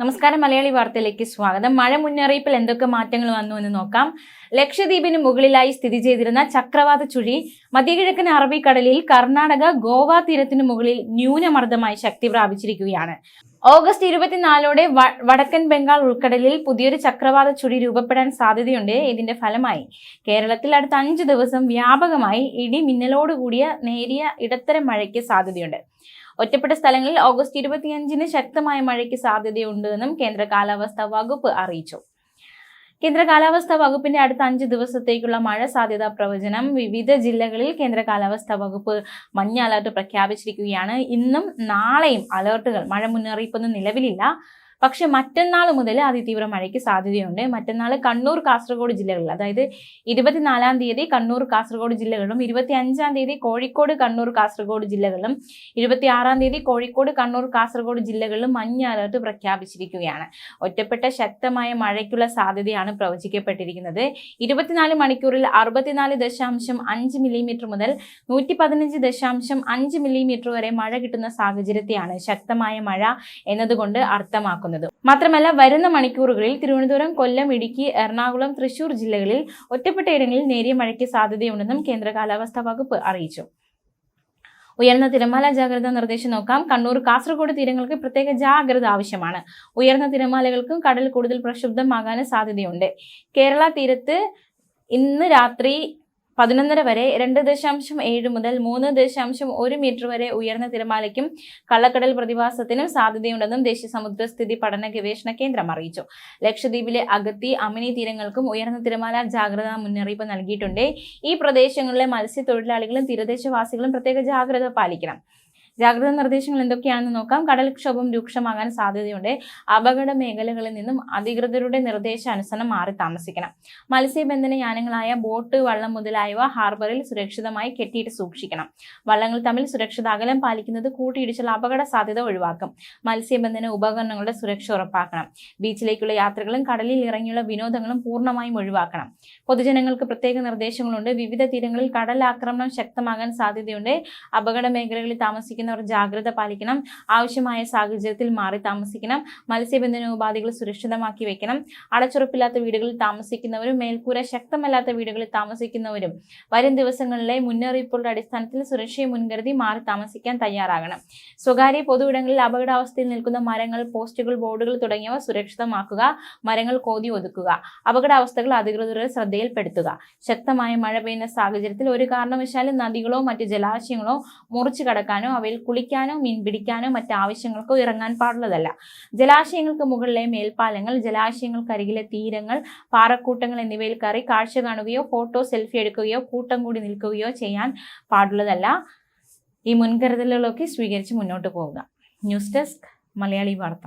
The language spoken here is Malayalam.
നമസ്കാരം, മലയാളി വാർത്തയിലേക്ക് സ്വാഗതം. മഴ മുന്നറിയിപ്പിൽ എന്തൊക്കെ മാറ്റങ്ങൾ വന്നു എന്ന് നോക്കാം. ലക്ഷദ്വീപിന് മുകളിലായി സ്ഥിതി ചെയ്തിരുന്ന ചക്രവാത ചുഴി മധ്യകിഴക്കൻ അറബിക്കടലിൽ കർണാടക ഗോവ തീരത്തിനു മുകളിൽ ന്യൂനമർദ്ദമായി ശക്തി പ്രാപിച്ചിരിക്കുകയാണ്. ഓഗസ്റ്റ് 24 വടക്കൻ ബംഗാൾ ഉൾക്കടലിൽ പുതിയൊരു ചക്രവാത ചുഴി രൂപപ്പെടാൻ സാധ്യതയുണ്ട്. ഇതിന്റെ ഫലമായി കേരളത്തിൽ അടുത്ത 5 ദിവസം വ്യാപകമായി ഇടി മിന്നലോടുകൂടിയ നേരിയ ഇടത്തരം മഴയ്ക്ക് സാധ്യതയുണ്ട്. ഒറ്റപ്പെട്ട സ്ഥലങ്ങളിൽ ഓഗസ്റ്റ് 25 ശക്തമായ മഴയ്ക്ക് സാധ്യതയുണ്ടെന്നും കേന്ദ്ര കാലാവസ്ഥാ വകുപ്പ് അറിയിച്ചു. കേന്ദ്ര കാലാവസ്ഥാ വകുപ്പിന്റെ അടുത്ത 5 ദിവസത്തേക്കുള്ള മഴ സാധ്യതാ പ്രവചനം. വിവിധ ജില്ലകളിൽ കേന്ദ്ര കാലാവസ്ഥാ വകുപ്പ് മഞ്ഞ അലർട്ട് പ്രഖ്യാപിച്ചിരിക്കുകയാണ്. ഇന്നും നാളെയും അലർട്ടുകൾ, മഴ മുന്നറിയിപ്പൊന്നും നിലവിലില്ല. പക്ഷെ മറ്റന്നാൾ മുതൽ അതിതീവ്ര മഴയ്ക്ക് സാധ്യതയുണ്ട്. മറ്റന്നാൾ കണ്ണൂർ, കാസർഗോഡ് ജില്ലകളിൽ, അതായത് 24-ാം തീയതി കണ്ണൂർ, കാസർഗോഡ് ജില്ലകളിലും 25-ാം തീയതി കോഴിക്കോട്, കണ്ണൂർ, കാസർഗോഡ് ജില്ലകളിലും 26-ാം തീയതി കോഴിക്കോട്, കണ്ണൂർ, കാസർഗോഡ് ജില്ലകളിലും മഞ്ഞ അലർട്ട് പ്രഖ്യാപിച്ചിരിക്കുകയാണ്. ഒറ്റപ്പെട്ട ശക്തമായ മഴയ്ക്കുള്ള സാധ്യതയാണ് പ്രവചിക്കപ്പെട്ടിരിക്കുന്നത്. 24 മണിക്കൂറിൽ 64.5 മില്ലിമീറ്റർ മുതൽ 115.5 മില്ലിമീറ്റർ വരെ മഴ കിട്ടുന്ന സാഹചര്യത്തെയാണ് ശക്തമായ മഴ എന്നതുകൊണ്ട് അർത്ഥമാക്കുന്നത്. മാത്രമല്ല, വരുന്ന മണിക്കൂറുകളിൽ തിരുവനന്തപുരം, കൊല്ലം, ഇടുക്കി, എറണാകുളം, തൃശൂർ ജില്ലകളിൽ ഒറ്റപ്പെട്ടയിടങ്ങളിൽ നേരിയ മഴയ്ക്ക് സാധ്യതയുണ്ടെന്നും കേന്ദ്ര കാലാവസ്ഥാ വകുപ്പ് അറിയിച്ചു. ഉയർന്ന തിരമാല ജാഗ്രതാ നിർദ്ദേശം നോക്കാം. കണ്ണൂർ, കാസർഗോഡ് തീരങ്ങൾക്ക് പ്രത്യേക ജാഗ്രത ആവശ്യമാണ്. ഉയർന്ന തിരമാലകൾക്കും കടൽ കൂടുതൽ പ്രക്ഷുബ്ധമാകാൻ സാധ്യതയുണ്ട്. കേരള തീരത്ത് ഇന്ന് രാത്രി 11:30 വരെ 2.7 മുതൽ 3.1 മീറ്റർ വരെ ഉയർന്ന തിരമാലയ്ക്കും കള്ളക്കടൽ പ്രതിഭാസത്തിനും സാധ്യതയുണ്ടെന്നും ദേശീയ സമുദ്രസ്ഥിതി പഠന ഗവേഷണ കേന്ദ്രം അറിയിച്ചു. ലക്ഷദ്വീപിലെ അഗത്തി, അമിനി തീരങ്ങൾക്കും ഉയർന്ന തിരമാല ജാഗ്രതാ മുന്നറിയിപ്പ് നൽകിയിട്ടുണ്ട്. ഈ പ്രദേശങ്ങളിലെ മത്സ്യത്തൊഴിലാളികളും തീരദേശവാസികളും പ്രത്യേക ജാഗ്രത പാലിക്കണം. ജാഗ്രതാ നിർദ്ദേശങ്ങൾ എന്തൊക്കെയാണെന്ന് നോക്കാം. കടൽക്ഷോഭം രൂക്ഷമാകാൻ സാധ്യതയുണ്ട്. അപകട മേഖലകളിൽ നിന്നും അധികൃതരുടെ നിർദ്ദേശാനുസരണം മാറി താമസിക്കണം. മത്സ്യബന്ധന യാനങ്ങളായ ബോട്ട്, വള്ളം മുതലായവ ഹാർബറിൽ സുരക്ഷിതമായി കെട്ടിയിട്ട് സൂക്ഷിക്കണം. വള്ളങ്ങൾ തമ്മിൽ സുരക്ഷിത അകലം പാലിക്കുന്നത് കൂട്ടിയിടിച്ചുള്ള അപകട സാധ്യത ഒഴിവാക്കും. മത്സ്യബന്ധന ഉപകരണങ്ങളുടെ സുരക്ഷ ഉറപ്പാക്കണം. ബീച്ചിലേക്കുള്ള യാത്രകളും കടലിൽ ഇറങ്ങിയുള്ള വിനോദങ്ങളും പൂർണ്ണമായും ഒഴിവാക്കണം. പൊതുജനങ്ങൾക്ക് പ്രത്യേക നിർദ്ദേശങ്ങളുണ്ട്. വിവിധ തീരങ്ങളിൽ കടൽ ആക്രമണം ശക്തമാകാൻ സാധ്യതയുണ്ട്. അപകട മേഖലകളിൽ താമസിക്കുന്നവർ ജാഗ്രത പാലിക്കണം. ആവശ്യമായ സാഹചര്യത്തിൽ മാറി താമസിക്കണം. മത്സ്യബന്ധന ഉപാധികൾ സുരക്ഷിതമാക്കി വെക്കണം. അടച്ചുറപ്പില്ലാത്ത വീടുകളിൽ താമസിക്കുന്നവരും മേൽക്കൂര ശക്തമല്ലാത്ത വീടുകളിൽ താമസിക്കുന്നവരും വരും ദിവസങ്ങളിലെ മുന്നറിയിപ്പുകളുടെ അടിസ്ഥാനത്തിൽ സുരക്ഷയെ മുൻകരുതി മാറി താമസിക്കാൻ തയ്യാറാകണം. സ്വകാര്യ പൊതുവിടങ്ങളിൽ അപകടാവസ്ഥയിൽ നിൽക്കുന്ന മരങ്ങൾ, പോസ്റ്റുകൾ, ബോർഡുകൾ തുടങ്ങിയവ സുരക്ഷിതമാക്കുക. മരങ്ങൾ കോതി ഒതുക്കുക. അപകടാവസ്ഥകൾ അധികൃതരുടെ ശ്രദ്ധയിൽപ്പെടുത്തുക. ശക്തമായ മഴ പെയ്യുന്ന സാഹചര്യത്തിൽ ഒരു കാരണവശാലും നദികളോ മറ്റ് ജലാശയങ്ങളോ മുറിച്ചു കടക്കാനോ അവയിൽ കുളിക്കാനോ മീൻ പിടിക്കാനോ മറ്റ് ആവശ്യങ്ങൾക്കോ ഇറങ്ങാൻ പാടുള്ളതല്ല. ജലാശയങ്ങൾക്ക് മുകളിലെ മേൽപ്പാലങ്ങൾ, ജലാശയങ്ങൾക്കരികിലെ തീരങ്ങൾ, പാറക്കൂട്ടങ്ങൾ എന്നിവയിൽ കയറി കാഴ്ച കാണുകയോ ഫോട്ടോ, സെൽഫി എടുക്കുകയോ കൂട്ടം കൂടി നിൽക്കുകയോ ചെയ്യാൻ പാടുള്ളതല്ല. ഈ മുൻകരുതലുകളൊക്കെ സ്വീകരിച്ച് മുന്നോട്ട് പോവുക. ന്യൂസ് ഡെസ്ക്, മലയാളി വാർത്ത.